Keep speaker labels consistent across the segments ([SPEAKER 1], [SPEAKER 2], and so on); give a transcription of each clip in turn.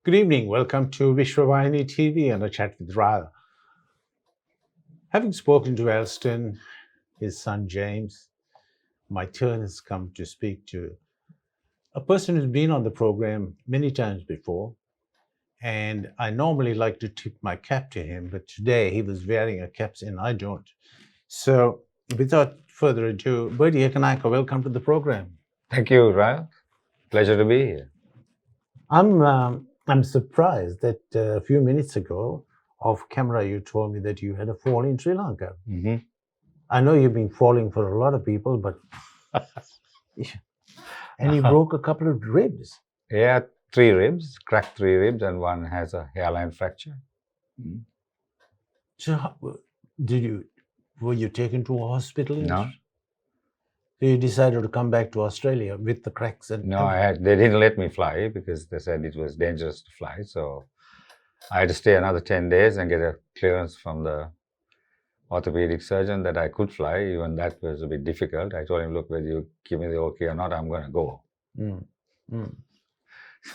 [SPEAKER 1] Good evening. Welcome to Vishvavahini TV and a chat with Ryle. Having spoken to Elston, his son James, my turn has come to speak to a person who's been on the program many times before. And I normally like to tip my cap to him, but today he was wearing a cap and I don't. So without further ado, Bert Ekenaike, welcome to the program.
[SPEAKER 2] Thank you, Ryle. Pleasure to be here.
[SPEAKER 1] I'm surprised that a few minutes ago, off camera, you told me that you had a fall in Sri Lanka.
[SPEAKER 2] Mm-hmm.
[SPEAKER 1] I know you've been falling for a lot of people, but and you broke a couple of ribs.
[SPEAKER 2] Yeah, 3 ribs, cracked 3 ribs, and one has a hairline fracture. Mm-hmm.
[SPEAKER 1] So, were you taken to a hospital?
[SPEAKER 2] No.
[SPEAKER 1] So you decided to come back to Australia with the cracks and
[SPEAKER 2] no, they didn't let me fly because they said it was dangerous to fly. So I had to stay another 10 days and get a clearance from the orthopedic surgeon that I could fly. Even that was a bit difficult. I told him, look, whether you give me the okay or not, I'm going to go.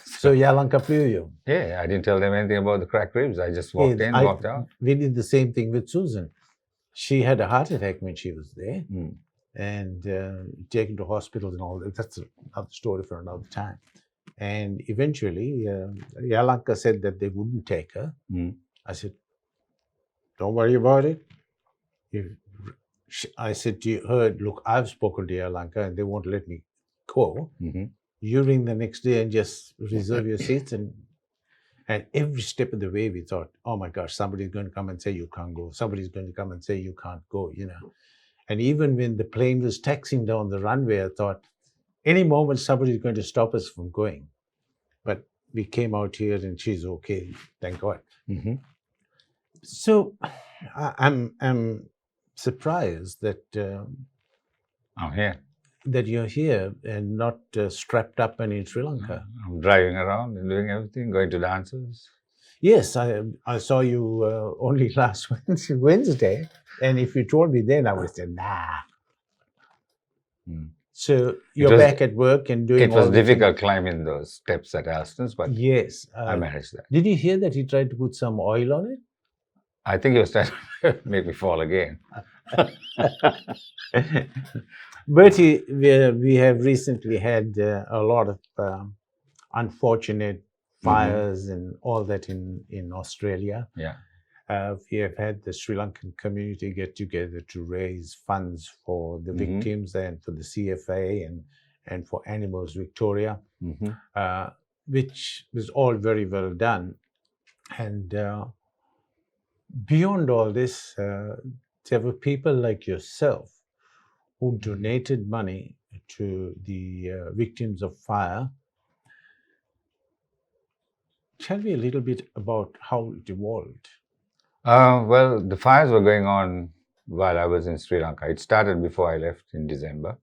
[SPEAKER 1] So Yalanka flew you?
[SPEAKER 2] Yeah, I didn't tell them anything about the cracked ribs. I just walked in, walked out.
[SPEAKER 1] We did the same thing with Susan. She had a heart attack when she was there. And taken to hospitals and all that. That's another story for another time. And eventually, Yalanka said that they wouldn't take her. I said, don't worry about it. I said to her, look, I've spoken to Yalanka and they won't let me go. You ring the next day and just reserve your seats. And every step of the way, we thought, oh my gosh, somebody's going to come and say you can't go. Somebody's going to come and say you can't go, And even when the plane was taxiing down the runway, I thought, any moment somebody's going to stop us from going. But we came out here and she's okay, thank God. So I'm surprised that
[SPEAKER 2] I'm here.
[SPEAKER 1] That you're here and not strapped up and in Sri Lanka.
[SPEAKER 2] I'm driving around and doing everything, going to dances.
[SPEAKER 1] Yes, I saw you only last Wednesday. And if you told me then, I would have said, nah. So you're back at work and doing
[SPEAKER 2] it was difficult climbing those steps at Alston's, but
[SPEAKER 1] yes,
[SPEAKER 2] I managed that.
[SPEAKER 1] Did you hear that he tried to put some oil on it?
[SPEAKER 2] I think he was trying to make me fall again.
[SPEAKER 1] Bertie, we have recently had a lot of unfortunate fires and all that in Australia.
[SPEAKER 2] Yeah.
[SPEAKER 1] We have had the Sri Lankan community get together to raise funds for the victims and for the CFA and for Animals Victoria, which was all very well done. And beyond all this, there were people like yourself who donated money to the victims of fire. Tell me a little bit about how it evolved.
[SPEAKER 2] Well, the fires were going on while I was in Sri Lanka. It started before I left in December.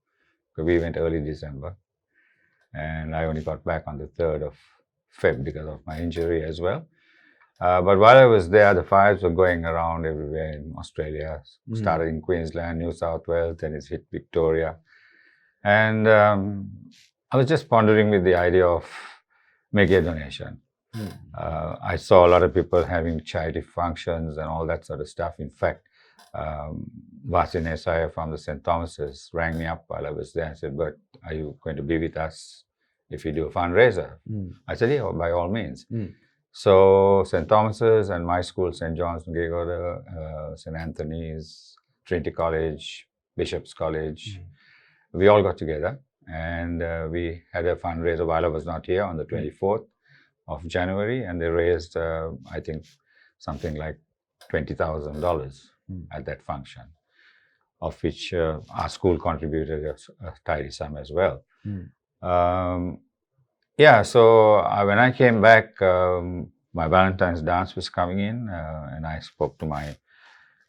[SPEAKER 2] We went early December. And I only got back on the 3rd of Feb because of my injury as well. But while I was there, the fires were going around everywhere in Australia. Started in Queensland, New South Wales, then it's hit Victoria. And I was just pondering with the idea of making a donation. I saw a lot of people having charity functions and all that sort of stuff. In fact, Vasine Saya from the St. Thomas's rang me up while I was there and said, "But are you going to be with us if we do a fundraiser?" I said, yeah, by all means. So St. Thomas's and my school, St. John's, St. Anthony's, Trinity College, Bishop's College, we all got together and we had a fundraiser while I was not here on the 24th of January, and they raised, I think, something like $20,000 at that function, of which our school contributed a tidy sum as well. Yeah, so when I came back, my Valentine's dance was coming in, and I spoke to my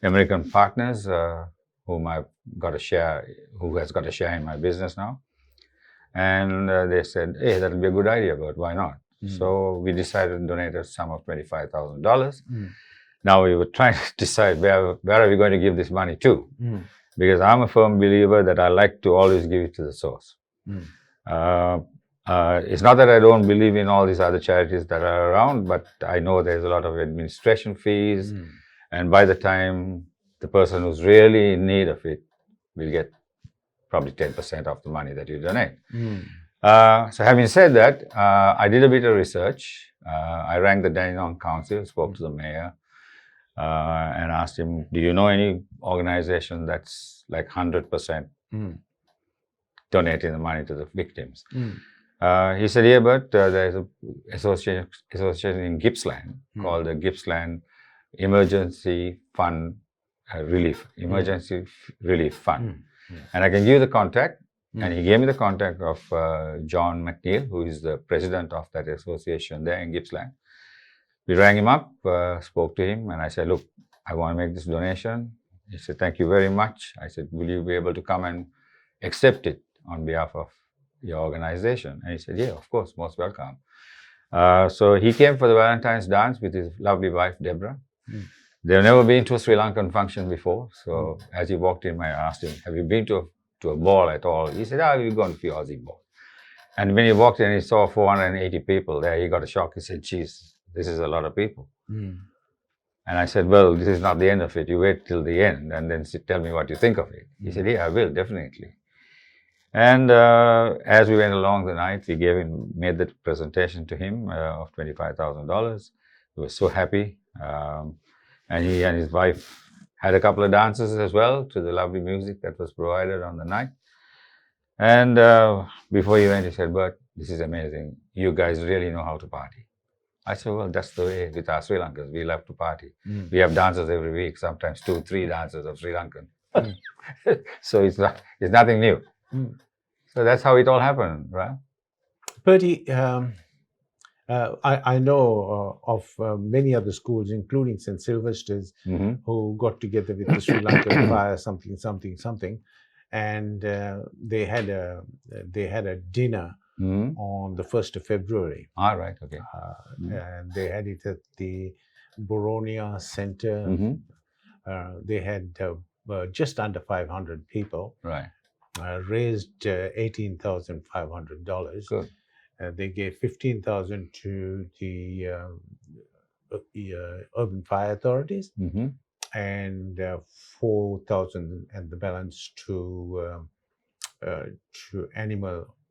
[SPEAKER 2] American partners, who has got a share in my business now, and they said, "Hey, that'll be a good idea, but why not?" So we decided to donate a sum of $25,000. Now we were trying to decide where are we going to give this money to, because I'm a firm believer that I like to always give it to the source. It's not that I don't believe in all these other charities that are around, but I know there's a lot of administration fees, and by the time the person who's really in need of it will get probably 10% of the money that you donate. So having said that, I did a bit of research. I rang the Dandenong Council, spoke to the mayor, and asked him, do you know any organization that's like 100% donating the money to the victims? He said, yeah, but there's an association in Gippsland called the Gippsland Emergency Fund Relief Fund. And I can give you the contact. And he gave me the contact of John McNeil, who is the president of that association there in Gippsland. We rang him up, spoke to him, and I said, look, I want to make this donation. He said, thank you very much. I said, will you be able to come and accept it on behalf of your organization? And he said, yeah, of course, most welcome. So he came for the Valentine's dance with his lovely wife, Deborah. They've never been to a Sri Lankan function before. So as he walked in, I asked him, have you been to a ball at all? He said, we've gone to a few Aussie balls. And when he walked in, he saw 480 people there. He got a shock. He said, geez, this is a lot of people. And I said, well, this is not the end of it. You wait till the end and then tell me what you think of it. He said, yeah, I will, definitely. And as we went along the night, we made the presentation to him of $25,000. He was so happy. And he and his wife had a couple of dances as well to the lovely music that was provided on the night. And before he went, he said, Bert, this is amazing. You guys really know how to party. I said, well, that's the way with our Sri Lankans. We love to party. We have dances every week, sometimes 2-3 dances of Sri Lankan. So it's nothing new. So that's how it all happened, right?
[SPEAKER 1] Bertie, I know of many other schools, including St. Sylvester's, who got together with the Sri Lankan Fire something, and they had a dinner on the 1st of February.
[SPEAKER 2] All right, okay.
[SPEAKER 1] And they had it at the Boronia Center. They had just under 500 people.
[SPEAKER 2] Right.
[SPEAKER 1] Raised $18,500.
[SPEAKER 2] Good.
[SPEAKER 1] They gave $15,000 to the urban fire authorities, and $4,000 and the balance to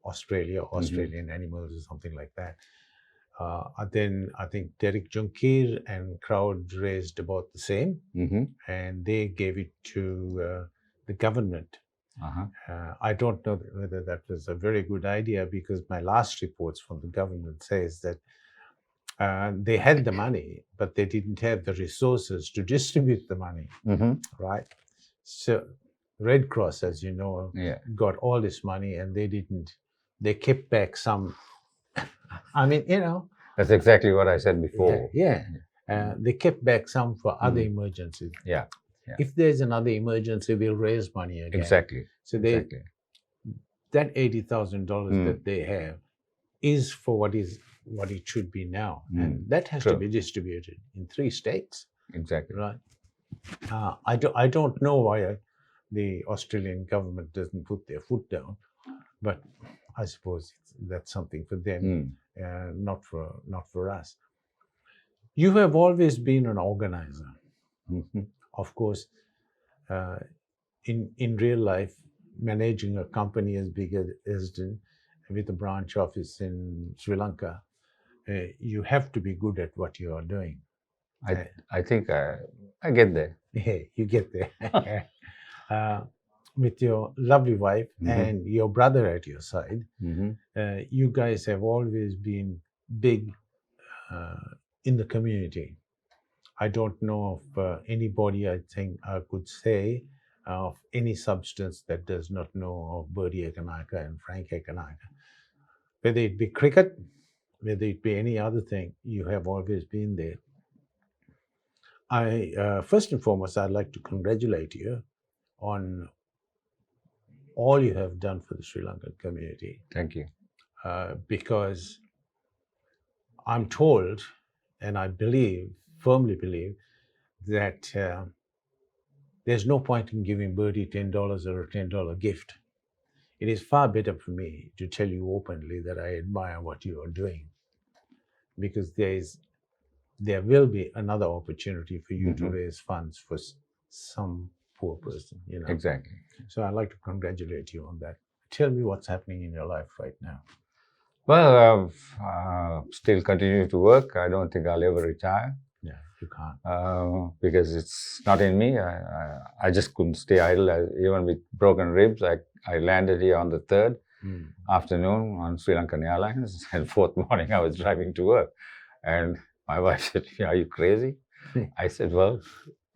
[SPEAKER 1] Australian animals or something like that. Then I think Derek Junkir and crowd raised about the same, and they gave it to the government. I don't know whether that was a very good idea, because my last reports from the government says that they had the money, but they didn't have the resources to distribute the money, right? So Red Cross, as you know, got all this money, and they kept back some. I mean,
[SPEAKER 2] That's exactly what I said before.
[SPEAKER 1] They kept back some for other emergencies. If there's another emergency, we'll raise money again.
[SPEAKER 2] Exactly.
[SPEAKER 1] So that $80,000 that they have is for what it should be now, and that has to be distributed in 3 states.
[SPEAKER 2] Exactly.
[SPEAKER 1] Right. I don't know why the Australian government doesn't put their foot down, but I suppose that's something for them, not for us. You have always been an organizer. Of course, in real life, managing a company as big as Esden with a branch office in Sri Lanka, you have to be good at what you are doing.
[SPEAKER 2] I think I get there.
[SPEAKER 1] Yeah, you get there. With your lovely wife and your brother at your side, you guys have always been big in the community. I don't know of anybody, I think I could say, of any substance that does not know of Bert Ekenaike and Frank Ekenaike. Whether it be cricket, whether it be any other thing, you have always been there. First and foremost, I'd like to congratulate you on all you have done for the Sri Lankan community.
[SPEAKER 2] Thank you.
[SPEAKER 1] Because I'm told, and I firmly believe, that there's no point in giving Bertie $10 or a $10 gift. it is far better for me to tell you openly that I admire what you are doing, because there will be another opportunity for you to raise funds for some poor person, you know.
[SPEAKER 2] Exactly.
[SPEAKER 1] So I'd like to congratulate you on that. Tell me what's happening in your life right now.
[SPEAKER 2] Well, still continue to work. I don't think I'll ever retire.
[SPEAKER 1] Yeah, you can't.
[SPEAKER 2] Because it's not in me. I just couldn't stay idle. Even with broken ribs, I landed here on the 3rd afternoon on Sri Lankan Airlines, and 4th morning I was driving to work. And my wife said, "Are you crazy?" I said, "Well,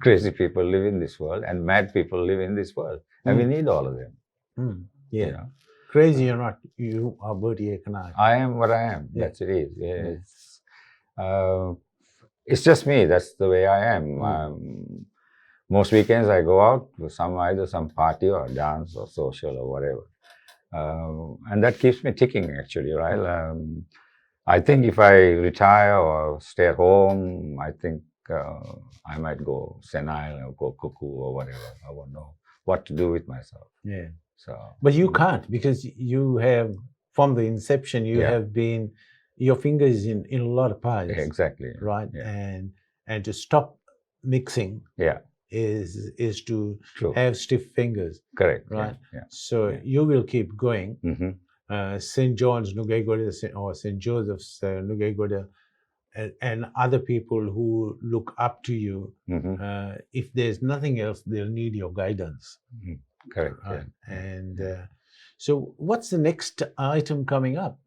[SPEAKER 2] crazy people live in this world, and mad people live in this world, and we need all of them."
[SPEAKER 1] Yeah.
[SPEAKER 2] You know?
[SPEAKER 1] Crazy or not, you are Bert Ekenaike.
[SPEAKER 2] I am what I am.
[SPEAKER 1] Yeah.
[SPEAKER 2] That's it is. It's just me. That's the way I am. Most weekends I go out with either some party or dance or social or whatever. And that keeps me ticking, actually, right? I think if I retire or stay at home, I think I might go senile or go cuckoo or whatever. I won't know what to do with myself.
[SPEAKER 1] Yeah.
[SPEAKER 2] So,
[SPEAKER 1] but you can't, because you have, from the inception, you have been, your fingers in a lot of pies.
[SPEAKER 2] Exactly.
[SPEAKER 1] Right.
[SPEAKER 2] Yeah.
[SPEAKER 1] And to stop mixing is to have stiff fingers.
[SPEAKER 2] Correct.
[SPEAKER 1] Right.
[SPEAKER 2] Yeah.
[SPEAKER 1] So you will keep going. St. John's Nugegoda or St. Joseph's Nugegoda, and other people who look up to you, if there's nothing else, they'll need your guidance.
[SPEAKER 2] Correct.
[SPEAKER 1] Right. And so what's the next item coming up?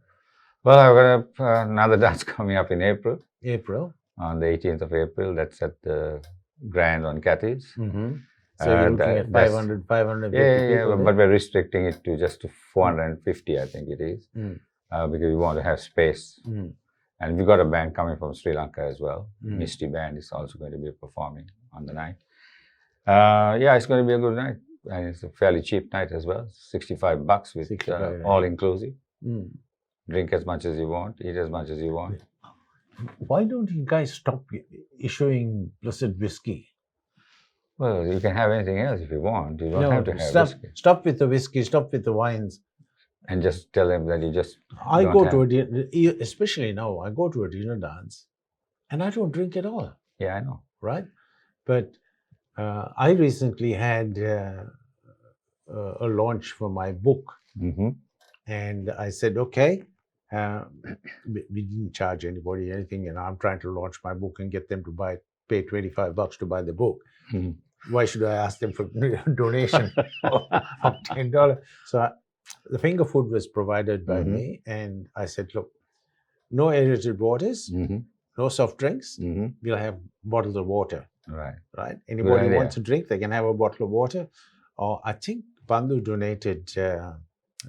[SPEAKER 2] Well, I've got another dance coming up in April. On the 18th of April. That's at the Grand on Cathy's.
[SPEAKER 1] So you're looking at 550 people there?
[SPEAKER 2] But we're restricting it to just to 450, I think it is, because we want to have space. And we got a band coming from Sri Lanka as well. Misty Band is also going to be performing on the night. It's going to be a good night. And it's a fairly cheap night as well, $65 with all inclusive. Drink as much as you want, eat as much as you want.
[SPEAKER 1] Why don't you guys stop issuing blessed whiskey?
[SPEAKER 2] Well, you can have anything else if you want. You don't have to have whiskey.
[SPEAKER 1] Stop with the whiskey, stop with the wines.
[SPEAKER 2] And just tell them that you just
[SPEAKER 1] I go to a dinner, especially now, I go to a dinner dance and I don't drink at all.
[SPEAKER 2] Yeah, I know.
[SPEAKER 1] Right? But I recently had a launch for my book. And I said, okay, we didn't charge anybody anything, and I'm trying to launch my book and get them to pay $25 to buy the book. Why should I ask them for a donation of $10? So the finger food was provided by me, and I said, look, no aerated waters, no soft drinks. We'll have bottles of water. Right. Anybody who wants a drink, they can have a bottle of water. Or I think Bandhu donated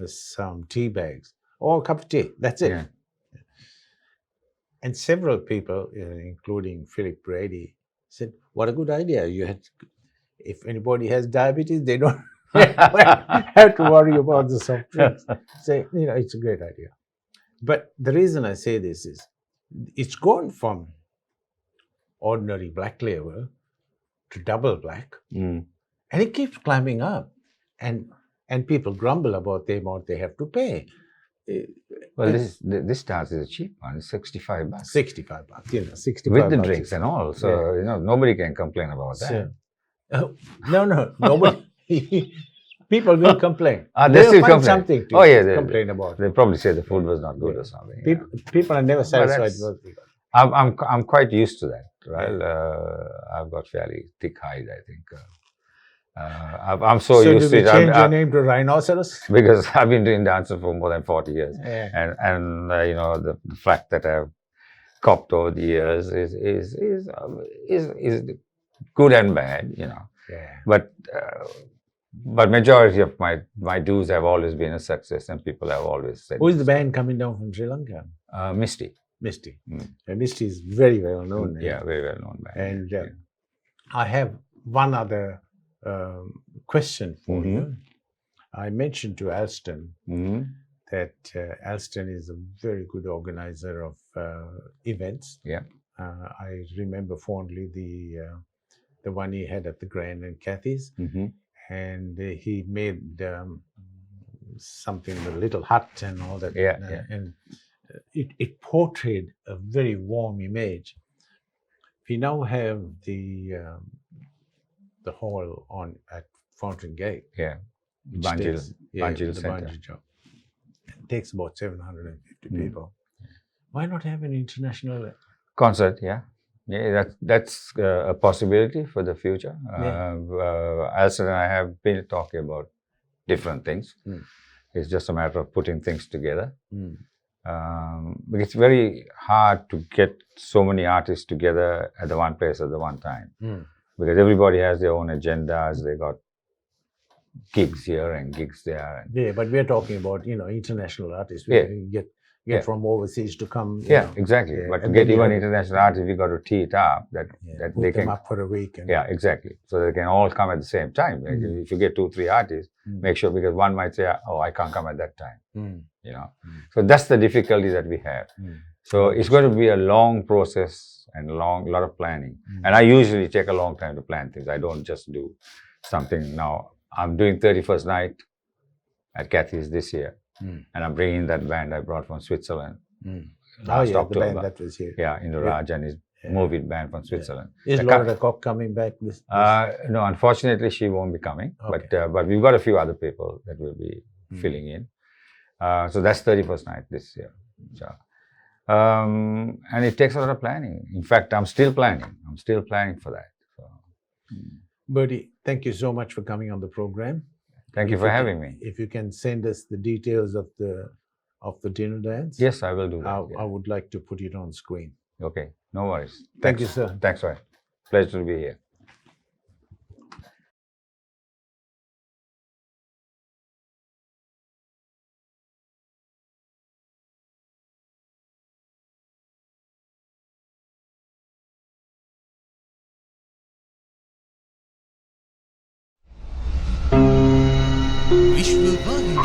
[SPEAKER 1] some tea bags or a cup of tea. That's it. And several people, including Philip Brady, said, what a good idea. If anybody has diabetes, they don't have to worry about the soft drinks. So, it's a great idea. But the reason I say this is, it's gone from ordinary black label to double black, and it keeps climbing up. And people grumble about the amount they have to pay.
[SPEAKER 2] Well, this starts as a cheap one. It's $65.
[SPEAKER 1] $65, $65
[SPEAKER 2] with the drinks and all. So nobody can complain about that.
[SPEAKER 1] No, nobody. People will complain.
[SPEAKER 2] They still
[SPEAKER 1] find
[SPEAKER 2] complain.
[SPEAKER 1] Something to complain about.
[SPEAKER 2] They probably say the food was not good or something.
[SPEAKER 1] People are never satisfied.
[SPEAKER 2] I'm quite used to that. Right? I've got fairly thick hide, I think. I'm so used to it.
[SPEAKER 1] Change your name to Rhinoceros?
[SPEAKER 2] Because I've been doing dancing for more than 40 years. And the fact that I've copped over the years is good and bad, But majority of my dues have always been a success, and people have always said.
[SPEAKER 1] Who is the band coming down from Sri Lanka?
[SPEAKER 2] Misty.
[SPEAKER 1] And Misty is very well known.
[SPEAKER 2] Very well known band.
[SPEAKER 1] And I have one other question for you. I mentioned to Alston that Alston is a very good organizer of events. I remember fondly the one he had at the Grand and Cathy's, and he made something, the little hut and all that.
[SPEAKER 2] Yeah,
[SPEAKER 1] And it portrayed a very warm image. We now have the hall on at Fountain Gate.
[SPEAKER 2] Yeah.
[SPEAKER 1] which
[SPEAKER 2] Banjil
[SPEAKER 1] takes-
[SPEAKER 2] Banjil
[SPEAKER 1] the
[SPEAKER 2] Center.
[SPEAKER 1] Banjil job. It takes about 750
[SPEAKER 2] Mm.
[SPEAKER 1] people. Why not have an international?
[SPEAKER 2] Concert, yeah. Yeah, that's a possibility for the future. Alston and I have been talking about different things.
[SPEAKER 1] Mm.
[SPEAKER 2] It's just a matter of putting things together.
[SPEAKER 1] Mm.
[SPEAKER 2] But it's very hard to get so many artists together at the one place at the one time.
[SPEAKER 1] Mm.
[SPEAKER 2] Because everybody has their own agendas. They got gigs here and gigs there. And
[SPEAKER 1] Yeah, but we're talking about international artists.
[SPEAKER 2] Yeah.
[SPEAKER 1] We get
[SPEAKER 2] Yeah.
[SPEAKER 1] from overseas to come.
[SPEAKER 2] yeah, exactly.
[SPEAKER 1] Yeah,
[SPEAKER 2] But to
[SPEAKER 1] and
[SPEAKER 2] get
[SPEAKER 1] then you
[SPEAKER 2] even
[SPEAKER 1] have-
[SPEAKER 2] international artists, we got to tee it up that
[SPEAKER 1] put
[SPEAKER 2] they
[SPEAKER 1] them
[SPEAKER 2] can.
[SPEAKER 1] up for a week. And,
[SPEAKER 2] Yeah, exactly. So they can all come at the same time. Like
[SPEAKER 1] Mm.
[SPEAKER 2] if you get 2-3 artists,
[SPEAKER 1] Mm.
[SPEAKER 2] make sure, because one might say, "Oh, I can't come at that time."
[SPEAKER 1] Mm.
[SPEAKER 2] Mm. So that's the difficulty that we have.
[SPEAKER 1] Mm.
[SPEAKER 2] So it's going to be a long process and lot of planning.
[SPEAKER 1] Mm.
[SPEAKER 2] And I usually take a long time to plan things. I don't just do something now. I'm doing 31st night at Kathy's this year,
[SPEAKER 1] Mm.
[SPEAKER 2] and I'm bringing that band I brought from Switzerland.
[SPEAKER 1] Mm.
[SPEAKER 2] Last
[SPEAKER 1] the
[SPEAKER 2] October.
[SPEAKER 1] band that was here.
[SPEAKER 2] Yeah, Indoraj and his
[SPEAKER 1] Yeah.
[SPEAKER 2] movie band from Switzerland.
[SPEAKER 1] Is
[SPEAKER 2] The
[SPEAKER 1] Laura Cock coming back? This
[SPEAKER 2] No, unfortunately, she won't be coming.
[SPEAKER 1] Okay.
[SPEAKER 2] But we've got a few other people that will be
[SPEAKER 1] Mm.
[SPEAKER 2] filling in. So that's 31st night this year. So, and it takes a lot of planning. In fact, I'm still planning. for that. So,
[SPEAKER 1] Bertie, thank you so much for coming on the program.
[SPEAKER 2] thank you
[SPEAKER 1] If
[SPEAKER 2] for
[SPEAKER 1] can-
[SPEAKER 2] having me.
[SPEAKER 1] If you can send us the details of the dinner dance,
[SPEAKER 2] Yes, I will do that.
[SPEAKER 1] I would like to put it on screen.
[SPEAKER 2] Okay, no worries.
[SPEAKER 1] Thank
[SPEAKER 2] Thanks.
[SPEAKER 1] you, sir.
[SPEAKER 2] Thanks, Ryle. Pleasure to be here.
[SPEAKER 3] Vishvavahini.